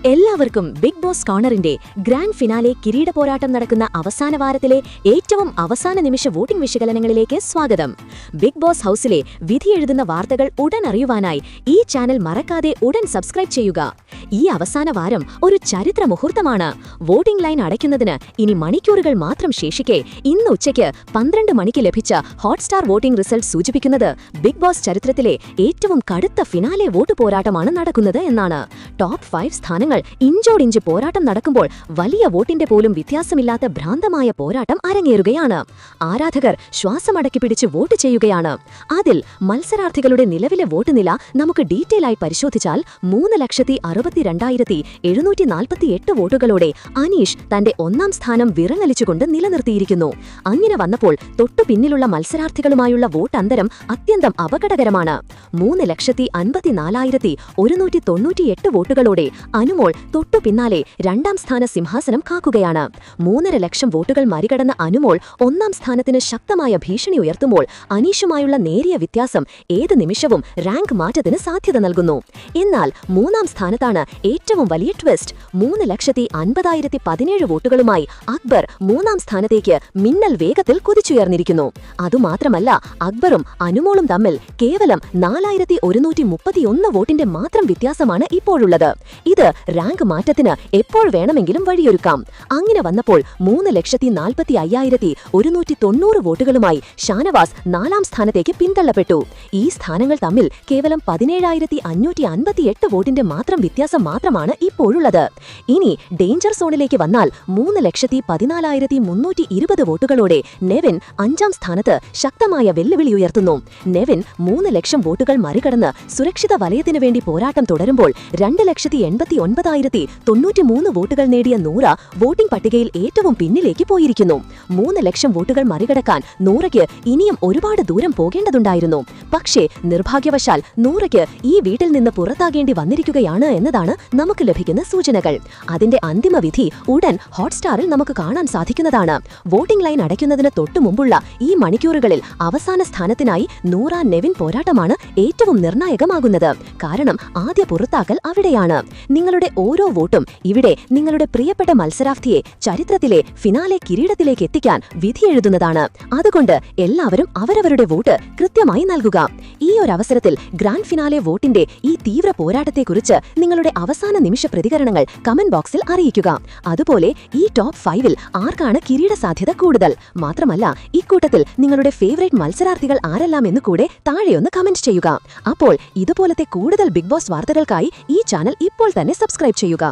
എല്ലാവർക്കും big boss കോർണറിന്റെ grand finale കിരീട പോരാട്ടം നടക്കുന്ന അവസാന വാരത്തിലെ ഏറ്റവും അവസാന നിമിഷ വോട്ടിംഗ് വിശകലനങ്ങളിലേക്ക് സ്വാഗതം. ബിഗ് ബോസ് ഹൌസിലെ വിധിയെഴുതുന്ന വാർത്തകൾ ഉടൻ അറിയുവാനായി ഈ ചാനൽ മറക്കാതെ ഉടൻ സബ്സ്ക്രൈബ് ചെയ്യുക. ഈ അവസാന വാരം ഒരു ചരിത്ര മുഹൂർത്തമാണ്. വോട്ടിംഗ് ലൈൻ അടയ്ക്കുന്നതിന് ഇനി മണിക്കൂറുകൾ മാത്രം ശേഷിക്കെ ഇന്ന് ഉച്ചയ്ക്ക് 12 മണിക്ക് ലഭിച്ച ഹോട്ട്സ്റ്റാർ വോട്ടിംഗ് റിസൾട്ട് സൂചിപ്പിക്കുന്നത് ബിഗ് ബോസ് ചരിത്രത്തിലെ ഏറ്റവും കടുത്ത ഫിനാലെ വോട്ട് പോരാട്ടമാണ് നടക്കുന്നത് എന്നാണ്. ടോപ്പ് 5 സ്ഥാനങ്ങൾ ഇഞ്ചോടിഞ്ച് പോരാട്ടം നടക്കുമ്പോൾ വലിയ വോട്ടിന്റെ പോലും വ്യത്യാസമില്ലാത്ത ഭ്രാന്തമായ പോരാട്ടം അരങ്ങേറുകയാണ്. ആരാധകർ ശ്വാസമടക്കി പിടിച്ച് വോട്ട് ചെയ്യുകയാണ്. അതിൽ മത്സരാർത്ഥികളുടെ നിലവിലെ വോട്ട് നില നമുക്ക് ഡീറ്റെയിൽ ആയി പരിശോധിച്ചാൽ 3,62,748 വോട്ടുകളോടെ അനീഷ് തന്റെ ഒന്നാം സ്ഥാനം വിറങ്ങലിച്ചുകൊണ്ട് നിലനിർത്തിയിരിക്കുന്നു. അങ്ങനെ വന്നപ്പോൾ തൊട്ടു പിന്നിലുള്ള മത്സരാർത്ഥികളുമായുള്ള വോട്ട് അന്തരം അത്യന്തം അപകടകരമാണ്. 3,54,198 വോട്ടുകളോടെ അനുമോൾ തൊട്ടു പിന്നാലെ രണ്ടാം സ്ഥാന സിംഹാസനം കാക്കുകയാണ്. 3.5 ലക്ഷം വോട്ടുകൾ മറികടന്ന അനുമോൾ ഒന്നാം സ്ഥാനത്തിന് ശക്തമായ ഭീഷണി ഉയർത്തുമ്പോൾ അനീഷുമായുള്ള നേരിയ വ്യത്യാസം ഏത് നിമിഷവും റാങ്ക് മാറ്റത്തിന് സാധ്യത നൽകുന്നു. എന്നാൽ മൂന്നാം സ്ഥാനത്താണ് ഏറ്റവും വലിയ ട്വിസ്റ്റ്. 3,50,17 വോട്ടുകളുമായി അക്ബർ മൂന്നാം സ്ഥാനത്തേക്ക് മിന്നൽ വേഗത്തിൽ കുതിച്ചുയർന്നിരിക്കുന്നു. അതുമാത്രമല്ല, അക്ബറും അനുമോളും തമ്മിൽ കേവലം 4,131 വോട്ടിന്റെ മാത്രം വ്യത്യാസമാണ് ഇപ്പോഴുള്ളത്. ഇത് റാങ്ക് മാറ്റത്തിന് എപ്പോൾ വേണമെങ്കിലും വഴിയൊരുക്കാം. അങ്ങനെ വന്നപ്പോൾ 3,45,190 വോട്ടുകളുമായി ഷാനവാസ് 4ാം സ്ഥാനത്തേക്ക് പിന്തള്ളപ്പെട്ടു. ഈ സ്ഥാനങ്ങൾ തമ്മിൽ കേവലം 17,558 വോട്ടിന്റെ മാത്രം വ്യത്യാസം മാത്രമാണ് ഇപ്പോഴുള്ളത്. ഇനി ഡേഞ്ചർ സോണിലേക്ക് വന്നാൽ 3,14,320 വോട്ടുകളോടെ നെവിൻ 5ാം സ്ഥാനത്ത് ശക്തമായ വെല്ലുവിളി ഉയർത്തുന്നു. നെവിൻ 3 ലക്ഷം വോട്ടുകൾ മറികടന്ന് സുരക്ഷിത വലയത്തിനു വേണ്ടി പോരാട്ടം തുടരുമ്പോൾ 2,89,093 വോട്ടുകൾ നേടിയ നൂറ വോട്ടിംഗ് പട്ടികയിൽ ഏറ്റവും പിന്നിലേക്ക് പോയിരിക്കുന്നു. 3 ലക്ഷം വോട്ടുകൾ മറികടക്കാൻ നൂറയ്ക്ക് ഇനിയും ഒരുപാട് ദൂരം പോകേണ്ടതുണ്ടായിരുന്നു. പക്ഷേ നിർഭാഗ്യവശാൽ നൂറയ്ക്ക് ഈ വീട്ടിൽ നിന്ന് പുറത്താകേണ്ടി വന്നിരിക്കുകയാണ് എന്നതാണ് നമുക്ക് ലഭിക്കുന്ന സൂചനകൾ. അതിന്റെ അന്തിമ വിധി ഉടൻ ഹോട്ട്സ്റ്റാറിൽ നമുക്ക് കാണാൻ സാധിക്കുന്നതാണ്. വോട്ടിംഗ് ലൈൻ അടയ്ക്കുന്നതിന് തൊട്ടു മുമ്പുള്ള ഈ മണിക്കൂറുകളിൽ അവസാന സ്ഥാനത്തിനായി നൂറ നെവിൻ പോരാട്ടമാണ് ഏറ്റവും നിർണായകമാകുന്നത്. കാരണം ആദ്യ പുറത്താക്കൽ അവിടെയാണ്. നിങ്ങളുടെ ഓരോ വോട്ടും ഇവിടെ നിങ്ങളുടെ പ്രിയപ്പെട്ട മത്സരാർത്ഥിയെ ചരിത്രത്തിലെ ഫിനാലെ കിരീടത്തിലേക്ക് എത്തിക്കാൻ വിധിയെഴുതുന്നതാണ്. അതുകൊണ്ട് എല്ലാവരും അവരവരുടെ വോട്ട് കൃത്യമായി നൽകുക. ഈ ഒരു അവസരത്തിൽ ഗ്രാൻഡ് ഫിനാലെ വോട്ടിന്റെ ഈ തീവ്ര പോരാട്ടത്തെക്കുറിച്ച് നിങ്ങളുടെ അവസാന നിമിഷ പ്രതികരണങ്ങൾ കമന്റ് ബോക്സിൽ അറിയിക്കുക. അതുപോലെ ഈ ടോപ്പ് 5ൽ ആർക്കാണ് കിരീട സാധ്യത കൂടുതൽ? മാത്രമല്ല, ഇക്കൂട്ടത്തിൽ നിങ്ങളുടെ ഫേവറേറ്റ് മത്സരാർത്ഥികൾ ആരെല്ലാം എന്ന് കൂടെ താഴെയൊന്ന് കമന്റ് ചെയ്യുക. അപ്പോൾ ഇതുപോലത്തെ കൂടുതൽ ബിഗ് ബോസ് വാർത്തകൾക്കായി ഈ ചാനൽ ഇപ്പോൾ തന്നെ സബ്സ്ക്രൈബ് ചെയ്യുക.